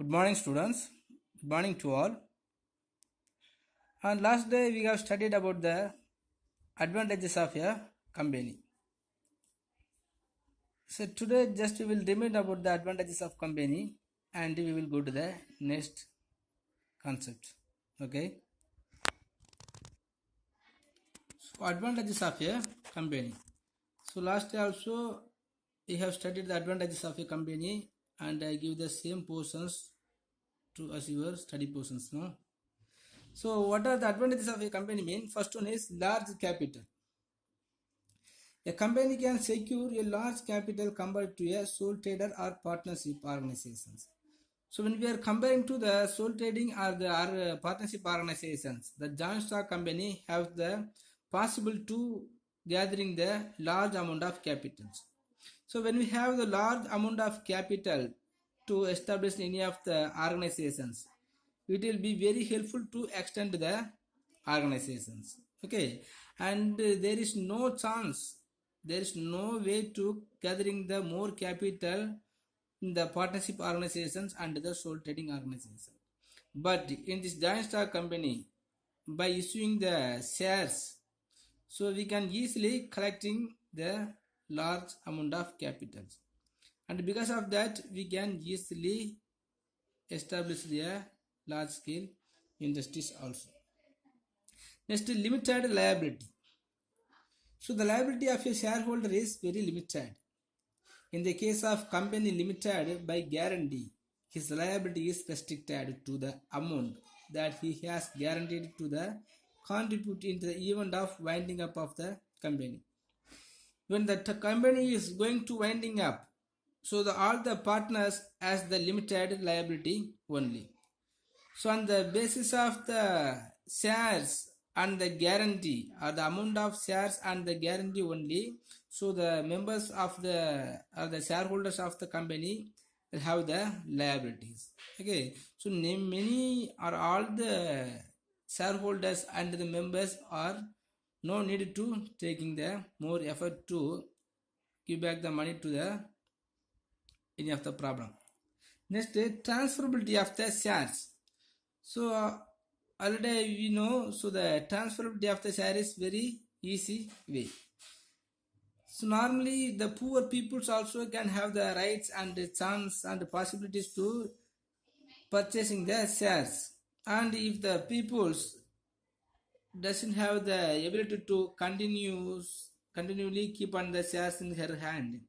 Good morning, students. Good morning to all. And last day we have studied about the advantages of a company. So today just we will remind about the advantages of company and we will go to the next concept. Okay. So advantages of a company. So last day also we have studied the advantages of a company and I give the same portions to as your study portions now. So what are the advantages of a company mean? First one is large capital. A company can secure a large capital compared to a sole trader or partnership organizations. So when we are comparing to the sole trading or the partnership organizations, the joint stock company have the possible to gathering the large amount of capitals. So when we have the large amount of capital to establish any of the organizations, it will be very helpful to extend the organizations. Okay, and there is no chance, there is no way to gathering the more capital in the partnership organizations and the sole trading organization. But in this joint stock company, by issuing the shares, so we can easily collecting the large amount of capitals, and because of that we can easily establish the large scale industries also. Next, limited liability. So the liability of a shareholder is very limited. In the case of company limited, by guarantee, his liability is restricted to the amount that he has guaranteed to the contribute in the event of winding up of the company. When the company is going to winding up, so all the partners has the limited liability only. So on the basis of the shares and the guarantee or the amount of shares and the guarantee only, so the members of the or the shareholders of the company will have the liabilities. Okay, so many or all the shareholders and the members are no need to taking the more effort to give back the money to the any of the problem. Next, transferability of the shares. So already we know, so the transferability of the share is very easy way. So normally the poor peoples also can have the rights and the chance and the possibilities to purchasing the shares, and if the peoples doesn't have the ability to continually keep on the shares in her hand,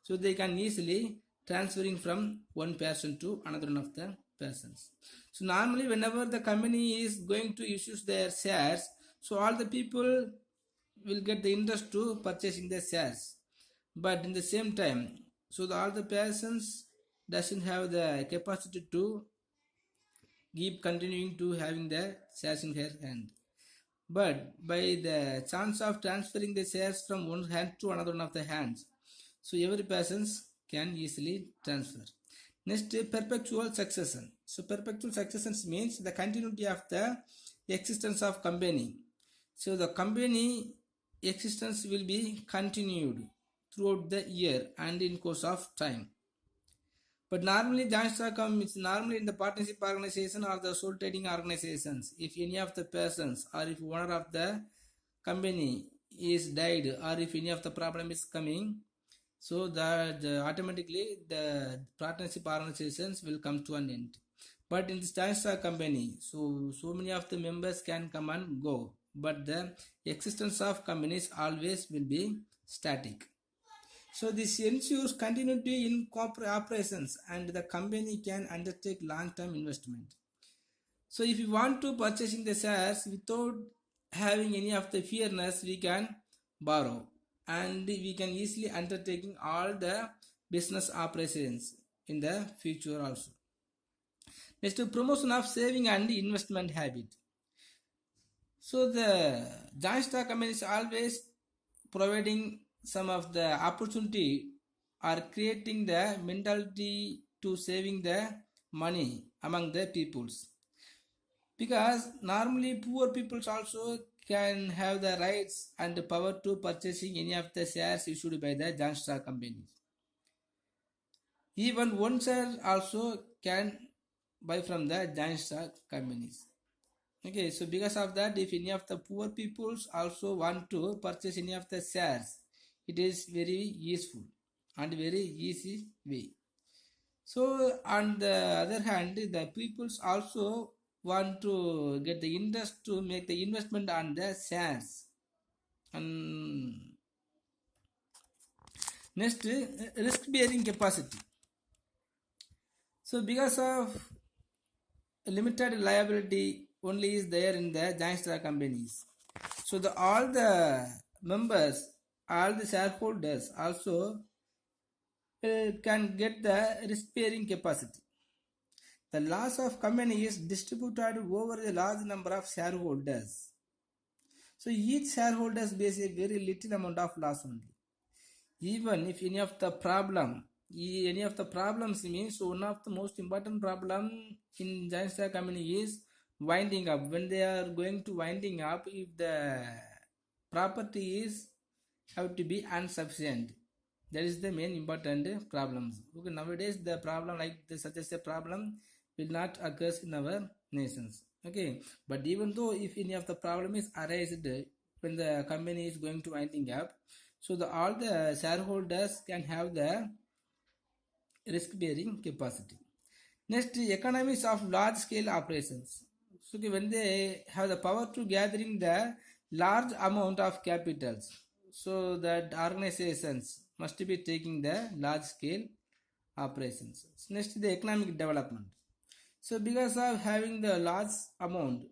so they can easily transferring from one person to another one of the persons. So normally whenever the company is going to issue their shares, so all the people will get the interest to purchasing the shares, but in the same time, so all the persons doesn't have the capacity to keep continuing to having the shares in her hand. But by the chance of transferring the shares from one hand to another one of the hands, so every persons can easily transfer. Next, perpetual succession. So perpetual succession means the continuity of the existence of company. So the company existence will be continued throughout the year and in course of time. But normally joint stock is normally in the partnership organization or the sole trading organizations. If any of the persons or if owner of the company is died or if any of the problem is coming, so that automatically the partnership organizations will come to an end. But in this joint stock company, so many of the members can come and go, but the existence of companies always will be static. So this ensures continuity in corporate operations and the company can undertake long-term investment. So if you want to purchasing the shares without having any of the fearness, we can borrow and we can easily undertaking all the business operations in the future also. Next, promotion of saving and investment habit. So the joint stock company is always providing some of the opportunity or creating the mentality to saving the money among the peoples, because normally poor peoples also can have the rights and the power to purchasing any of the shares issued by the joint stock companies. Even one share also can buy from the giant stock companies. Okay, so because of that, if any of the poor peoples also want to purchase any of the shares, it is very useful and very easy way. So on the other hand, the peoples also want to get the interest to make the investment on the shares. And next, risk bearing capacity. So because of limited liability only is there in the giant stock companies. So all the members, all the shareholders also can get the risk bearing capacity. The loss of company is distributed over a large number of shareholders. So each shareholders bears a very little amount of loss only. Even if any of the problems means one of the most important problem in giant stock company is winding up. When they are going to winding up, if the property is have to be insufficient, that is the main important problems. Okay, nowadays the problem like this, such as a problem will not occur in our nations. Okay, but even though if any of the problem is arised when the company is going to winding up, so all the shareholders can have the risk bearing capacity. Next, economies of large scale operations. So when they have the power to gathering the large amount of capitals, so that organizations must be taking the large scale operations. Next, the economic development. So because of having the large amount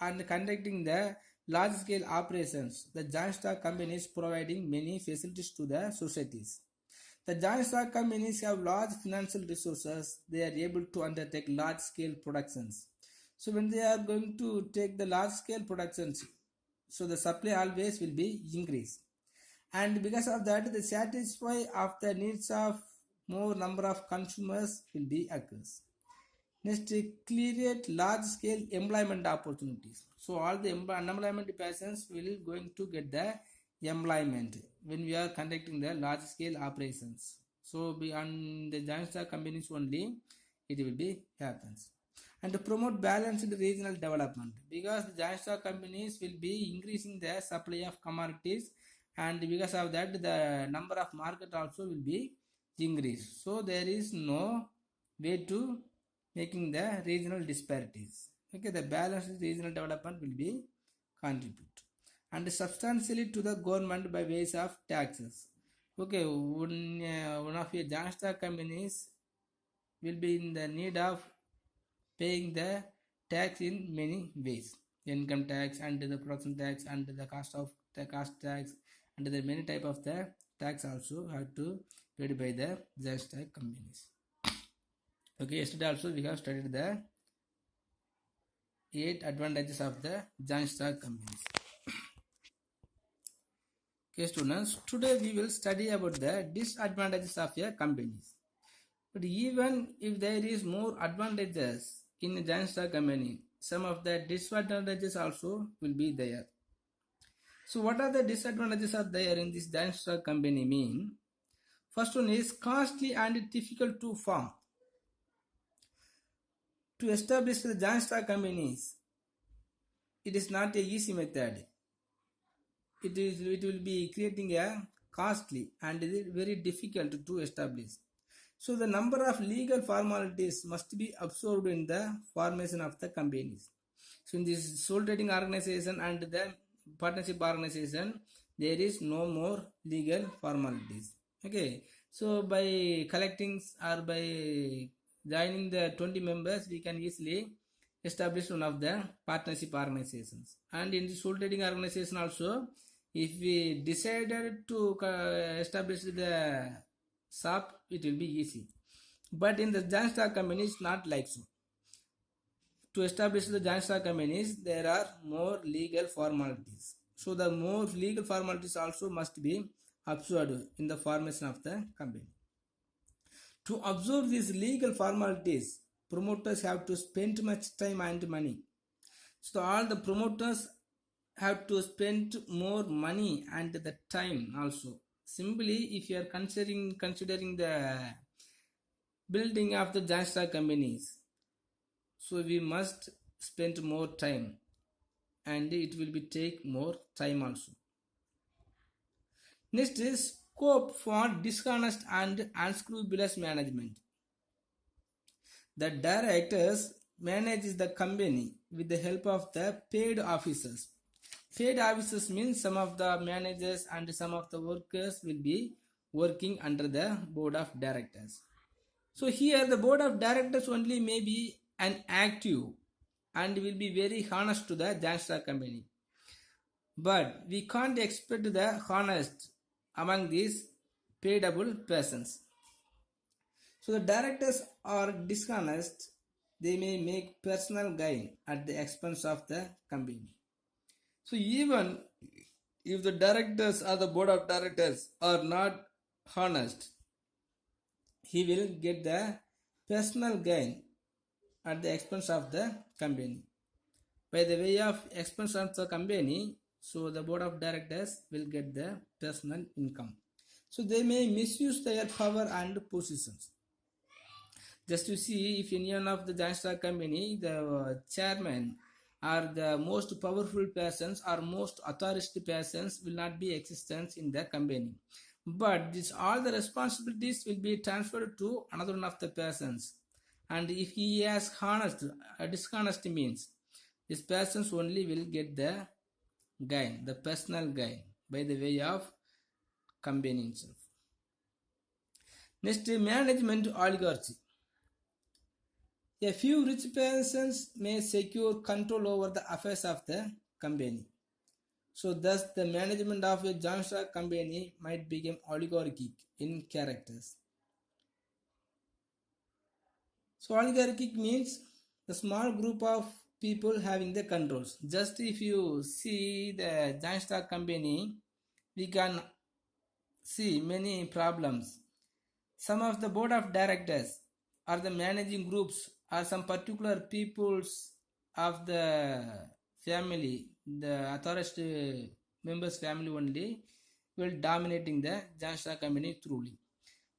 and conducting the large scale operations, the giant stock companies providing many facilities to the societies. The giant stock companies have large financial resources. They are able to undertake large scale productions. So when they are going to take the large scale productions, so the supply always will be increased. And because of that, the satisfy of the needs of more number of consumers will be occurs. Next, create large scale employment opportunities. So all the unemployment persons will going to get the employment when we are conducting the large scale operations. So beyond the giant stock companies only it will be happens. And to promote balanced regional development, because the giant stock companies will be increasing the supply of commodities, and because of that the number of market also will be increased. So there is no way to making the regional disparities. Okay, the balanced regional development will be contribute and substantially to the government by ways of taxes. Okay, one of your giant stock companies will be in the need of paying the tax in many ways, income tax and the production tax and the cost of the cost tax, and the many type of the tax also have to paid by the giant stock companies. Okay, yesterday also we have studied the 8 advantages of the giant stock companies. Okay students, today we will study about the disadvantages of a companies. But even if there is more advantages in a giant stock company, some of the disadvantages also will be there. So what are the disadvantages are there in this giant stock company mean? First one is costly and difficult to form. To establish the giant stock companies, it is not a easy method. It will be creating a costly and very difficult to establish. So the number of legal formalities must be absorbed in the formation of the companies. So in this sole trading organization and the partnership organization, there is no more legal formalities. Okay, so by collecting or by joining the 20 members, we can easily establish one of the partnership organizations. And in the sole trading organization also, if we decided to establish the shop, it will be easy. But in the giant stock companies, not like so. To establish the giant stock companies, there are more legal formalities. So the more legal formalities also must be observed in the formation of the company. To observe these legal formalities, promoters have to spend much time and money. So all the promoters have to spend more money and the time also. Simply, if you are considering the building of the giant stock companies, So we must spend more time, and it will be take more time also. Next is scope for dishonest and unscrupulous management. The directors manage the company with the help of the paid officers. Paid officers means some of the managers and some of the workers will be working under the board of directors. So here the board of directors only may be an active and will be very honest to the joint stock company. But we can't expect the honest among these payable persons. So the directors are dishonest, they may make personal gain at the expense of the company. So even if the directors or the board of directors are not honest, he will get the personal gain at the expense of the company. By the way of expense of the company, so the board of directors will get the personal income. So they may misuse their power and positions. Just to see if any one of the joint stock company, the chairman or the most powerful persons or most authoritative persons will not be existence in the company. But this all the responsibilities will be transferred to another one of the persons. And if he has honest, dishonest means, these persons only will get the gain, the personal gain by the way of company itself. Next, management oligarchy. A few rich persons may secure control over the affairs of the company. So thus the management of a joint stock company might become oligarchic in characters. So oligarchic means the small group of people having the controls. Just if you see the joint stock company, we can see many problems. Some of the board of directors or the managing groups or some particular peoples of the family, the authority members family only will dominating the joint stock company truly.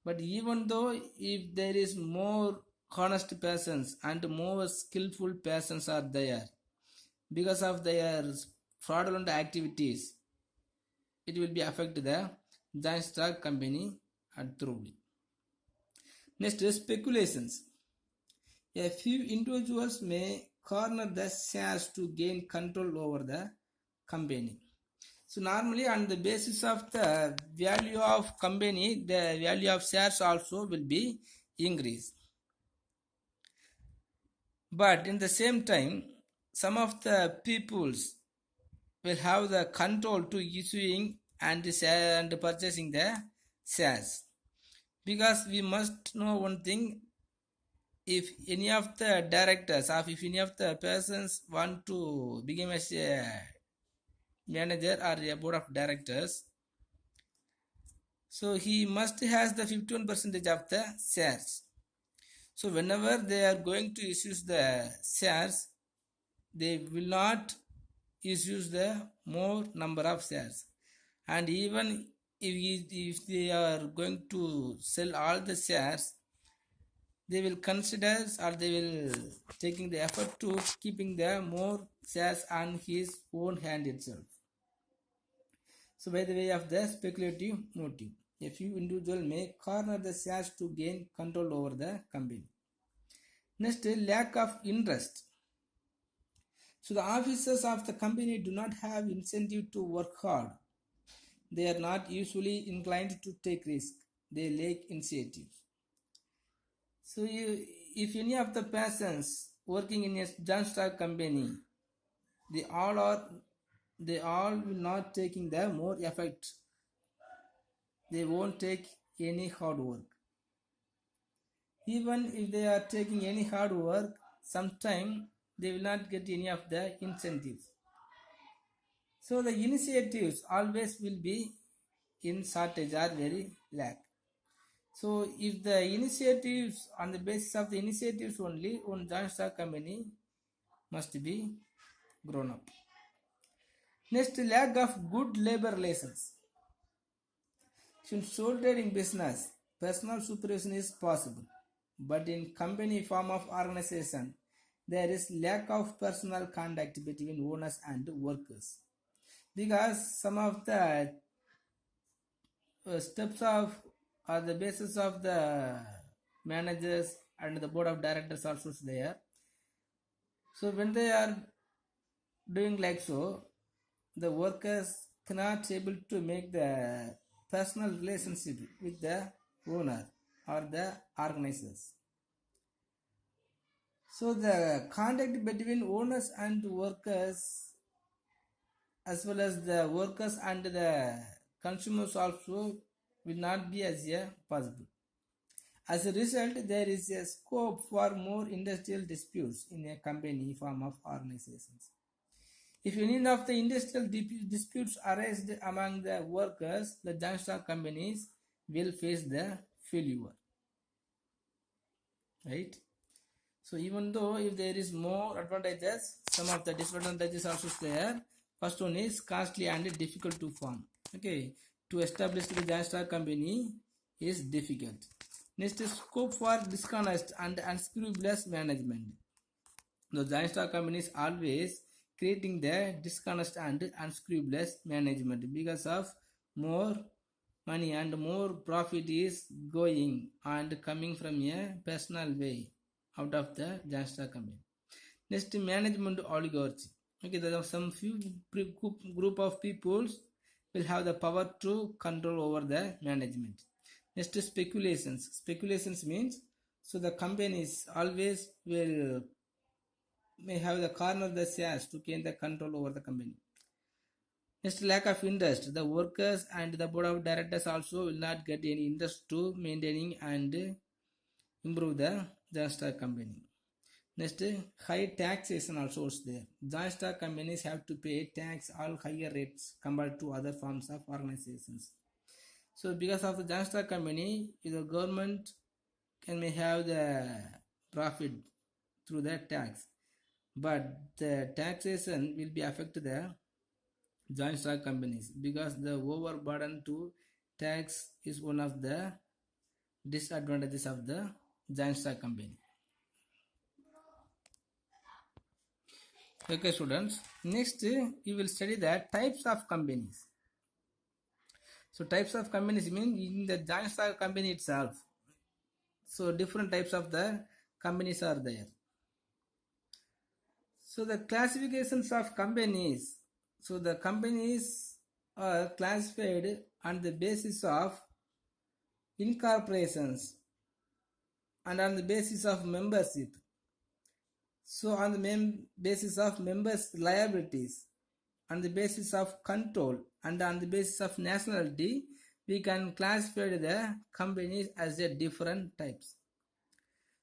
But even though if there is more honest persons and more skillful persons are there, because of their fraudulent activities, it will be affect the joint stock company truly. Next is speculations. A few individuals may corner the shares to gain control over the company. So normally on the basis of the value of company, the value of shares also will be increased. But in the same time, some of the peoples will have the control to issuing and purchasing the shares. Because we must know one thing, if any of the directors or if any of the persons want to become as a manager or a board of directors, so he must has the 51% of the shares. So whenever they are going to issue the shares, they will not issue the more number of shares. And even if they are going to sell all the shares, they will consider or they will taking the effort to keeping the more shares on his own hand itself. So by the way of the speculative motive, a few individuals may corner the shares to gain control over the company. Next, lack of interest. So the officers of the company do not have incentive to work hard. They are not usually inclined to take risk. They lack initiative. So if any of the persons working in a joint stock company, they all will not taking the more effort. They won't take any hard work. Even if they are taking any hard work, sometimes they will not get any of the incentives. So the initiatives always will be in shortage or very lack. So if the initiatives, on the basis of the initiatives only, one joint stock company must be grown up. Next, lack of good labor relations. In sole trading business, personal supervision is possible, but in company form of organization, there is lack of personal contact between owners and workers, because some of the steps of or the basis of the managers and the board of directors also is there. So when they are doing like so, the workers cannot able to make the personal relationship with the owner or the organizers. So the contact between owners and workers, as well as the workers and the consumers also, will not be as possible. As a result, there is a scope for more industrial disputes in a company form of organizations. If any of the industrial disputes arise among the workers, the joint stock companies will face the failure. Right? So even though if there is more advantages, some of the disadvantages also there. First one is costly and difficult to form. Okay, to establish the joint stock company is difficult. Next is scope for dishonest and unscrupulous management. The joint stock companies always creating the dishonest and unscrupulous management, because of more money and more profit is going and coming from a personal way out of the joint stock company. Next, management oligarchy. Okay, there are some few group of peoples will have the power to control over the management. Next, speculations. Speculations means, so the companies always will may have the corner the shares to gain the control over the company. Next, lack of interest. The workers and the board of directors also will not get any interest to maintaining and improve the joint stock company. Next, high taxation also is there. Joint stock companies have to pay tax all higher rates compared to other forms of organizations. So because of the joint stock company, the government may have the profit through the tax, but the taxation will be affect the joint stock companies, because the overburden to tax is one of the disadvantages of the joint stock company. Okay students, next you will study the types of companies. So types of companies mean in the joint stock company itself, so different types of the companies are there. So the classifications of companies, so the companies are classified on the basis of incorporations and on the basis of membership. So on the basis of members' liabilities, on the basis of control, and on the basis of nationality, we can classify the companies as a different types.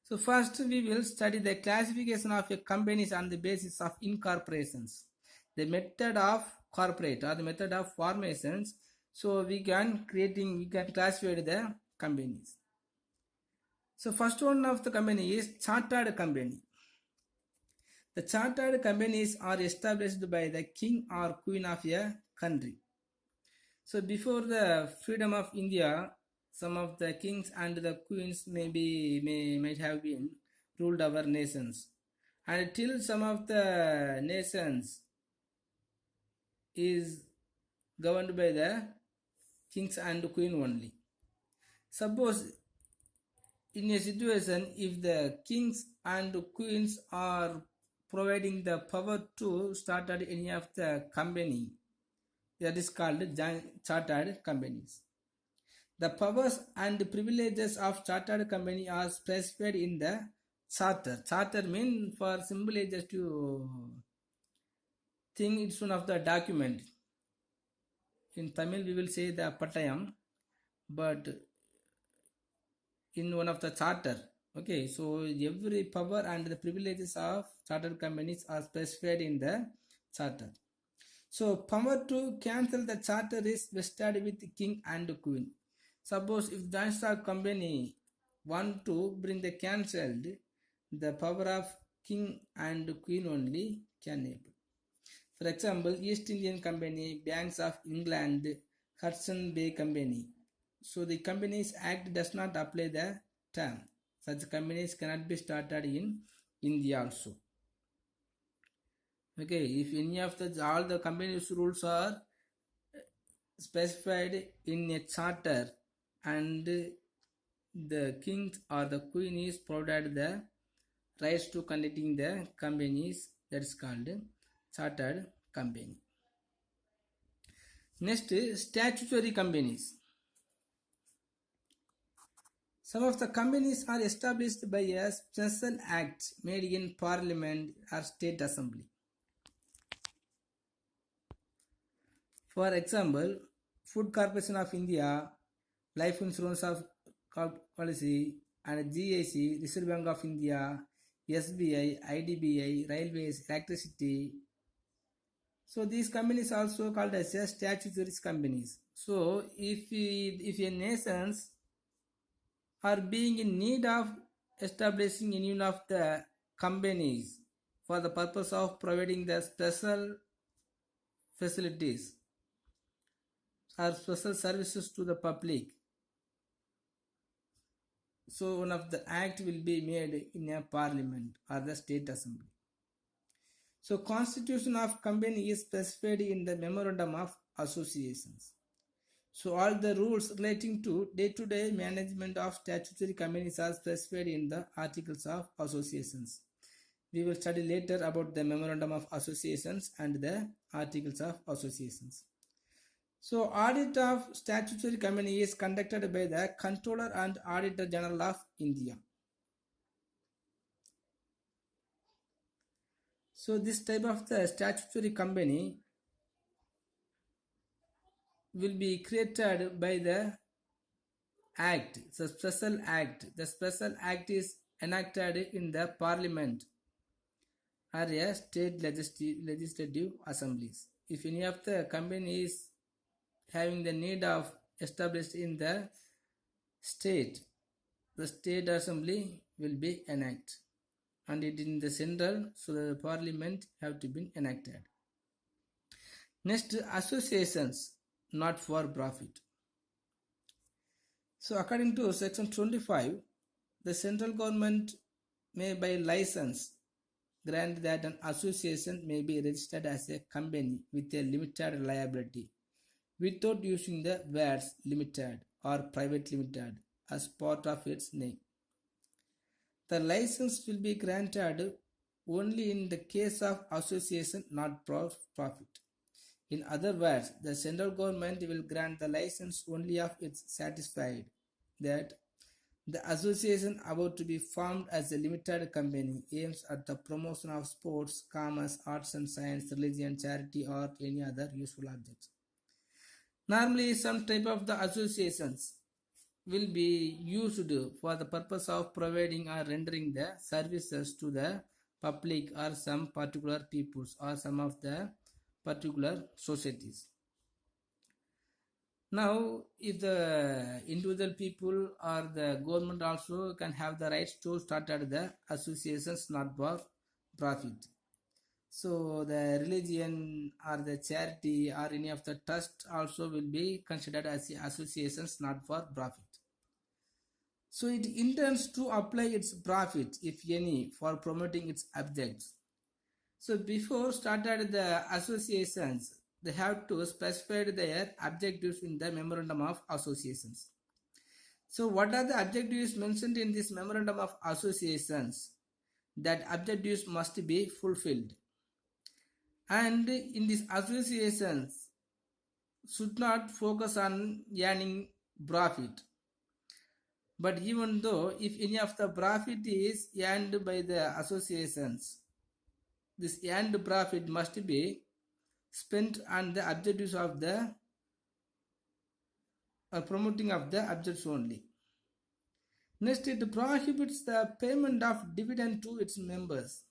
So first we will study the classification of a companies on the basis of incorporations, the method of corporate or the method of formations. So we can classify the companies. So first one of the company is chartered company. The chartered companies are established by the king or queen of a country. So before the freedom of India, some of the kings and the queens might have been ruled our nations, and till some of the nations is governed by the kings and queen only. Suppose in a situation if the kings and queens are providing the power to start any of the company, that is called chartered companies. The powers and privileges of chartered company are specified in the charter. Charter means, for simply just to think, it's one of the document. In Tamil we will say the patayam, but in one of the charter. Okay, so every power and the privileges of chartered companies are specified in the charter. So power to cancel the charter is vested with king and queen. Suppose if joint stock company want to bring the cancelled, the power of king and queen only can able. For example, East Indian Company, Banks of England, Hudson Bay Company. So the Companies Act does not apply the term. Such companies cannot be started in India also. Okay, if any of the all the company's rules are specified in a charter and the king or the queen is provided the rights to conducting the companies, that is called chartered company. Next, statutory companies. Some of the companies are established by a special act made in parliament or state assembly. For example, Food Corporation of India, Life Insurance of Policy, and GIC, Reserve Bank of India, SBI, IDBI, Railways, Electricity. So these companies also called as statutory companies. So if a nations are being in need of establishing any of the companies for the purpose of providing the special facilities or special services to the public, so one of the act will be made in a parliament or the state assembly. So constitution of company is specified in the memorandum of associations. So all the rules relating to day-to-day management of statutory companies are specified in the articles of associations. We will study later about the memorandum of associations and the articles of associations. So audit of statutory company is conducted by the Controller and Auditor General of India. So this type of the statutory company will be created by the act. It's a special act. The special act is enacted in the parliament or a state legislative assemblies. If any of the company is having the need of established in the state assembly will be enacted, and it in the central, so the parliament have to be enacted. Next, associations not for profit. So according to section 25, the central government may by license grant that an association may be registered as a company with a limited liability without using the words limited or private limited as part of its name. The license will be granted only in the case of association not profit. In other words, the central government will grant the license only if it's satisfied that the association about to be formed as a limited company aims at the promotion of sports, commerce, arts and science, religion, charity, or any other useful objects. Normally, some type of the associations will be used for the purpose of providing or rendering the services to the public or some particular peoples or some of the particular societies. Now, if the individual people or the government also can have the rights to start at the associations not for profit. So the religion or the charity or any of the trust also will be considered as the associations not for profit. So it intends to apply its profit, if any, for promoting its objects. So before started the associations, they have to specify their objectives in the memorandum of associations. So what are the objectives mentioned in this memorandum of associations? That objectives must be fulfilled. And in these associations should not focus on earning profit. But even though if any of the profit is earned by the associations, this earned profit must be spent on the objectives of the promoting of the objects only. Next, it prohibits the payment of dividend to its members.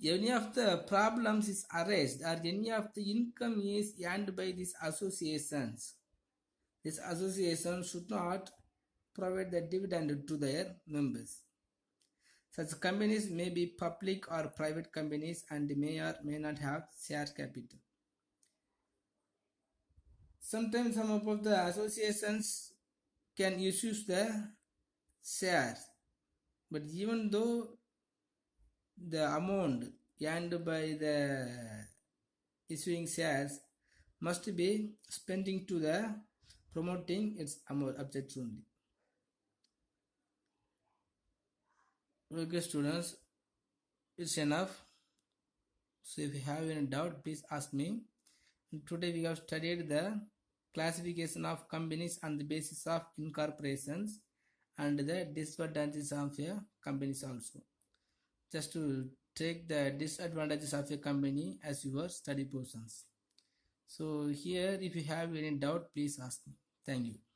Any of the problems is arised or any of the income is earned by these associations, this association should not provide the dividend to their members. Such companies may be public or private companies and may or may not have share capital. Sometimes some of the associations can issue the shares, but even though the amount earned by the issuing shares must be spending to the promoting its objects only. Okay, students, it's enough. So if you have any doubt, please ask me. Today we have studied the classification of companies on the basis of incorporations and the disadvantages of a companies also. Just to take the disadvantages of a company as your study portions. So here if you have any doubt, please ask me. Thank you.